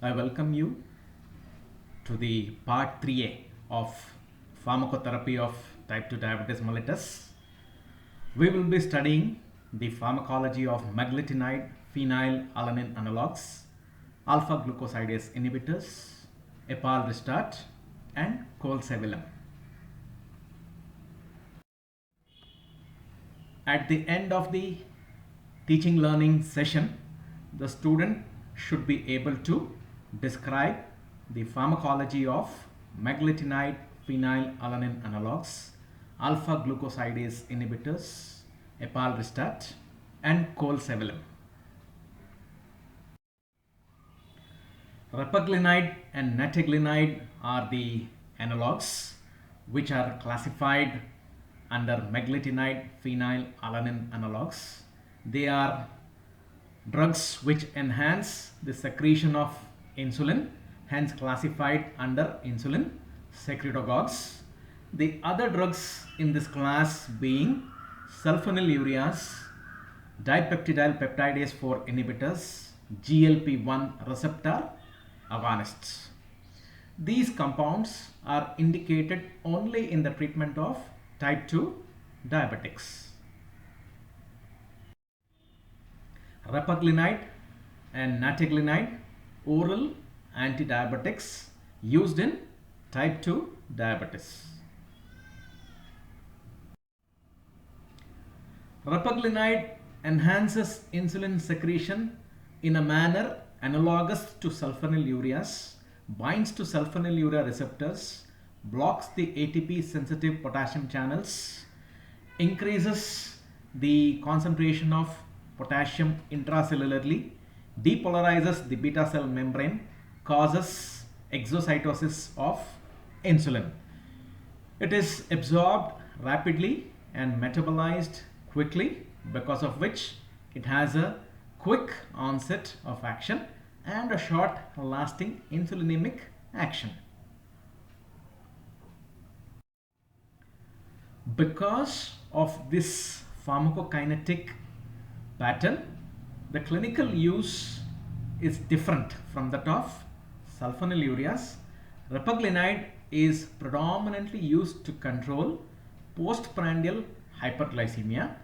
I welcome you to the part 3A of pharmacotherapy of type 2 diabetes mellitus. We will be studying the pharmacology of meglitinide phenylalanine analogs, alpha glucosidase inhibitors, epalristat, and colsevilum. At the end of the teaching learning session, the student should be able to describe the pharmacology of meglitinide phenylalanine analogs, alpha glucosidase inhibitors, epalristat, and colsevilum. Repaglinide and nateglinide are the analogs which are classified under meglitinide phenylalanine analogs. They are drugs which enhance the secretion of insulin, hence classified under insulin secretagogues. The other drugs in this class being sulfonylureas, dipeptidyl peptidase 4 inhibitors, GLP-1 receptor agonists. These compounds are indicated only in the treatment of type 2 diabetics. Repaglinide and nateglinide, oral antidiabetics used in type 2 diabetes. Repaglinide enhances insulin secretion in a manner analogous to sulfonylureas, binds to sulfonylurea receptors, blocks the ATP sensitive potassium channels, increases the concentration of potassium intracellularly, depolarizes the beta cell membrane, causes exocytosis of insulin. It is absorbed rapidly and metabolized quickly, because of which it has a quick onset of action and a short lasting insulinemic action. Because of this pharmacokinetic pattern, the clinical use is different from that of sulfonylureas. Repaglinide is predominantly used to control postprandial hyperglycemia.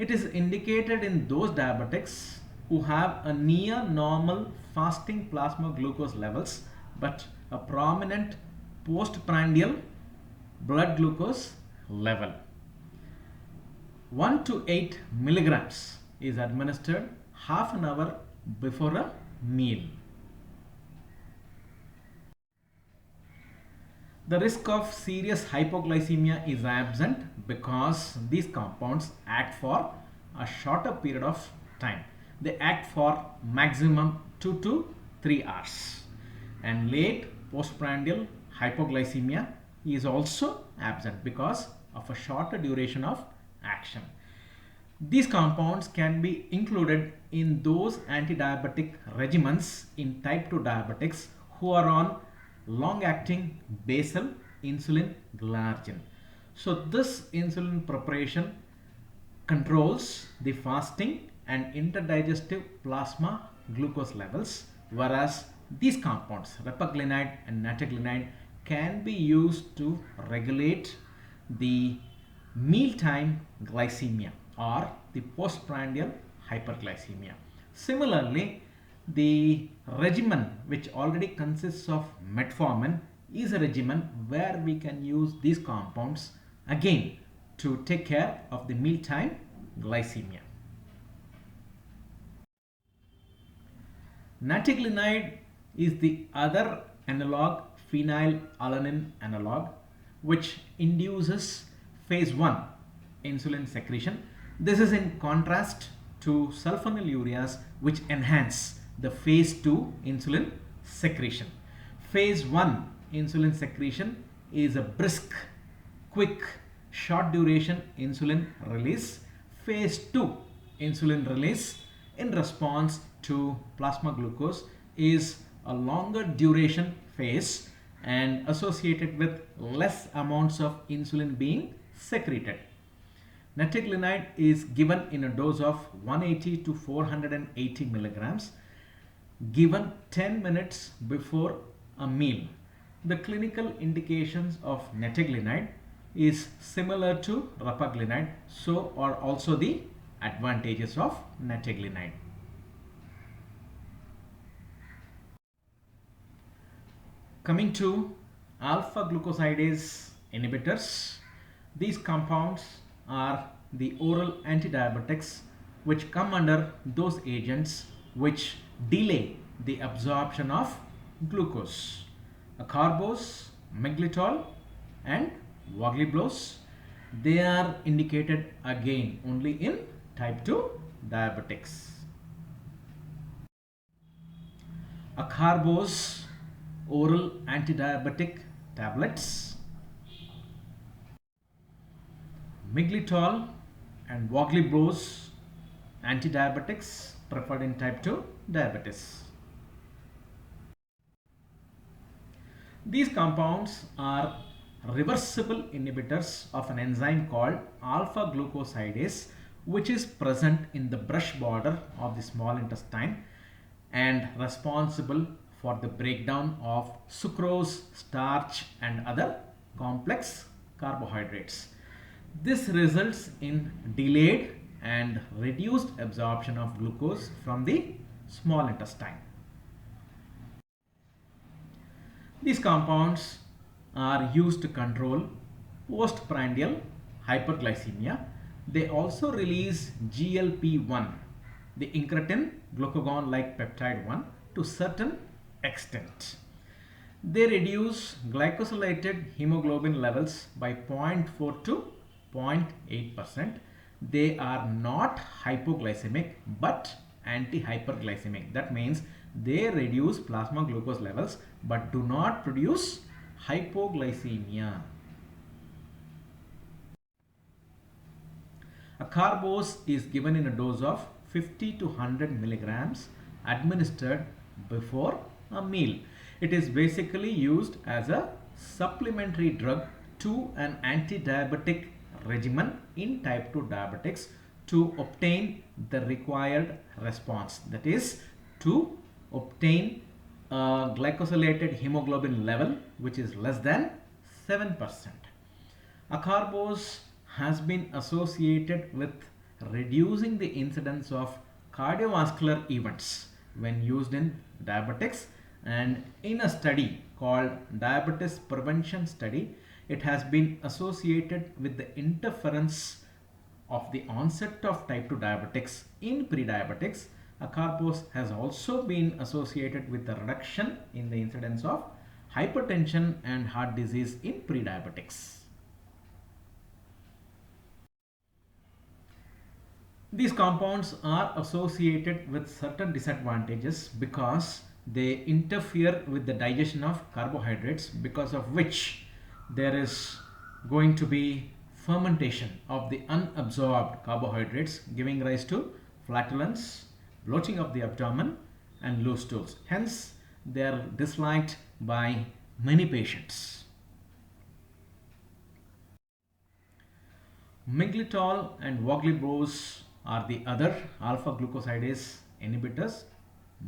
It is indicated in those diabetics who have a near normal fasting plasma glucose levels but a prominent postprandial blood glucose level. 1 to 8 milligrams is administered half an hour before a meal. The risk of serious hypoglycemia is absent because these compounds act for a shorter period of time. They act for maximum 2 to 3 hours. And late postprandial hypoglycemia is also absent because of a shorter duration of action. These compounds can be included in those anti-diabetic regimens in type 2 diabetics who are on long-acting basal insulin glargine. So this insulin preparation controls the fasting and interdigestive plasma glucose levels, whereas these compounds, repaglinide and nateglinide, can be used to regulate the mealtime glycemia or the postprandial hyperglycemia. Similarly, the regimen which already consists of metformin is a regimen where we can use these compounds again to take care of the mealtime glycemia. Nateglinide is the other analog phenylalanine analog which induces phase 1 insulin secretion. This is in contrast to sulfonylureas which enhance the phase 2 insulin secretion. Phase 1 insulin secretion is a brisk, quick, short duration insulin release. Phase 2 insulin release in response to plasma glucose is a longer duration phase and associated with less amounts of insulin being secreted. Nateglinide is given in a dose of 180 to 480 milligrams. given 10 minutes before a meal. The clinical indications of neteglinide is similar to repaglinide, so are also the advantages of neteglinide. Coming to alpha glucosidase inhibitors, these compounds are the oral antidiabetics which come under those agents which delay the absorption of glucose. Acarbose, miglitol and vogliblos, they are indicated again only in type 2 diabetics. Acarbose oral antidiabetic tablets, miglitol and vogliblos antidiabetics preferred in type 2 diabetes. These compounds are reversible inhibitors of an enzyme called alpha glucosidase, which is present in the brush border of the small intestine and responsible for the breakdown of sucrose, starch and other complex carbohydrates. This results in delayed and reduced absorption of glucose from the small intestine. These compounds are used to control postprandial hyperglycemia. They also release GLP-1, the incretin glucagon-like peptide 1, to certain extent. They reduce glycosylated hemoglobin levels by 0.4 to 0.8%. They are not hypoglycemic but anti-hyperglycemic. That means they reduce plasma glucose levels but do not produce hypoglycemia. Acarbose is given in a dose of 50 to 100 milligrams administered before a meal. It is basically used as a supplementary drug to an anti-diabetic regimen in type 2 diabetics to obtain the required response, that is to obtain a glycosylated hemoglobin level which is less than 7%. Acarbose has been associated with reducing the incidence of cardiovascular events when used in diabetics, and in a study called Diabetes Prevention Study, it has been associated with the interference of the onset of type 2 diabetics in pre-diabetics. Acarbose has also been associated with the reduction in the incidence of hypertension and heart disease in pre-diabetics. These compounds are associated with certain disadvantages because they interfere with the digestion of carbohydrates, because of which there is going to be fermentation of the unabsorbed carbohydrates, giving rise to flatulence, bloating of the abdomen and loose stools. Hence, they are disliked by many patients. Miglitol and voglibose are the other alpha glucosidase inhibitors.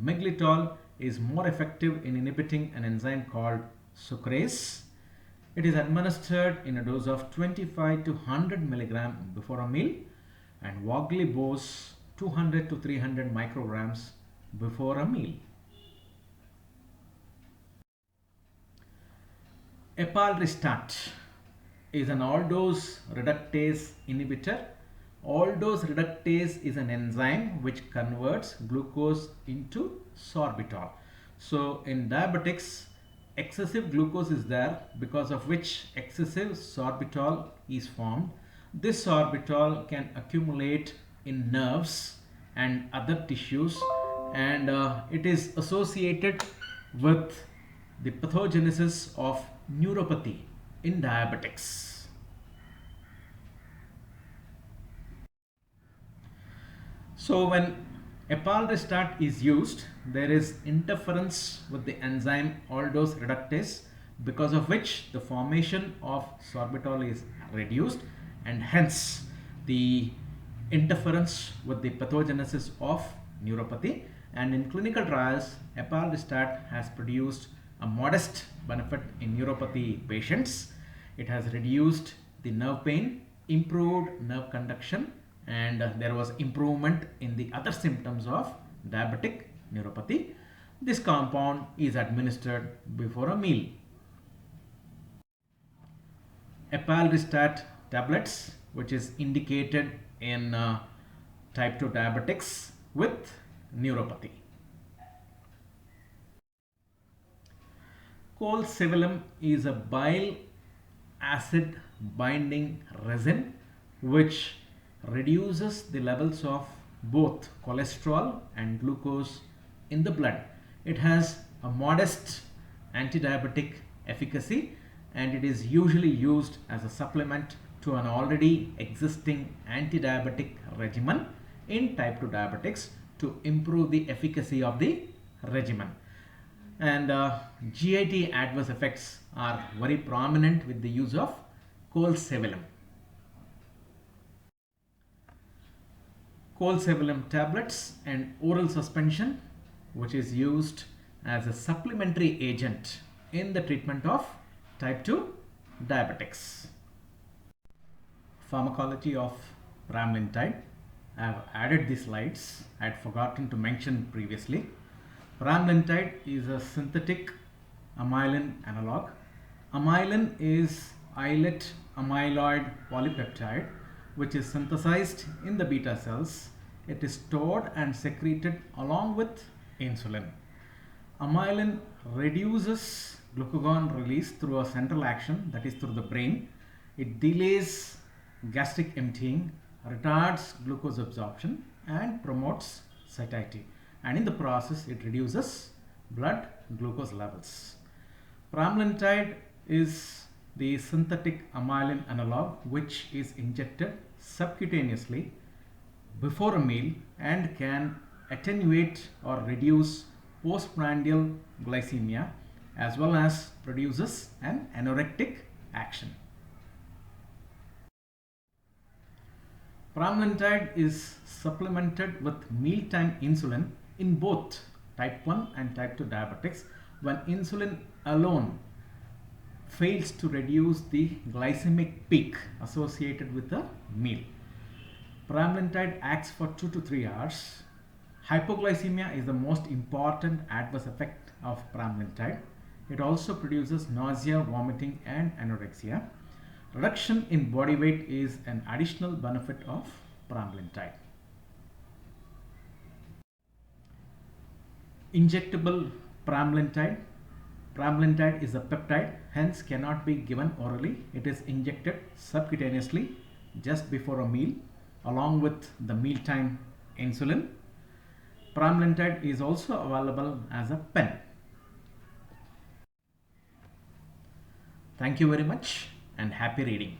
Miglitol is more effective in inhibiting an enzyme called sucrase. It is administered in a dose of 25 to 100 milligram before a meal, and voglibose 200 to 300 micrograms before a meal. Epalristat is an aldose reductase inhibitor. Aldose reductase is an enzyme which converts glucose into sorbitol. So in diabetics, excessive glucose is there, because of which excessive sorbitol is formed. This sorbitol can accumulate in nerves and other tissues, and it is associated with the pathogenesis of neuropathy in diabetics. So when epalristat is used, there is interference with the enzyme aldose reductase, because of which the formation of sorbitol is reduced, and hence the interference with the pathogenesis of neuropathy, and in clinical trials, epalristat has produced a modest benefit in neuropathy patients. It has reduced the nerve pain, improved nerve conduction, and there was improvement in the other symptoms of diabetic neuropathy. This compound is administered before a meal. Epalristat tablets, which is indicated in type 2 diabetics with neuropathy. Colesevelam is a bile acid binding resin which reduces the levels of both cholesterol and glucose in the blood. It has a modest anti-diabetic efficacy and it is usually used as a supplement to an already existing anti-diabetic regimen in type 2 diabetics to improve the efficacy of the regimen. And GIT adverse effects are very prominent with the use of colesevelam. Colesevelam tablets and oral suspension, which is used as a supplementary agent in the treatment of type 2 diabetics. Pharmacology of pramlintide. I have added the slides. I had forgotten to mention previously. Pramlintide is a synthetic amylin analog. Amylin is islet amyloid polypeptide which is synthesized in the beta cells. It is stored and secreted along with insulin. Amylin reduces glucagon release through a central action, that is through the brain. It delays gastric emptying, retards glucose absorption and promotes satiety, and in the process it reduces blood glucose levels. Pramlintide is the synthetic amylin analog which is injected subcutaneously before a meal and can attenuate or reduce postprandial glycemia as well as produces an anorectic action. Pramlintide is supplemented with mealtime insulin in both type 1 and type 2 diabetics when insulin alone fails to reduce the glycemic peak associated with a meal. Pramlintide acts for 2 to 3 hours. Hypoglycemia is the most important adverse effect of pramlintide. It also produces nausea, vomiting and anorexia. Reduction in body weight is an additional benefit of pramlintide. Injectable pramlintide. Pramlintide is a peptide, hence cannot be given orally. It is injected subcutaneously just before a meal along with the mealtime insulin. Pramlintide is also available as a pen. Thank you very much and happy reading.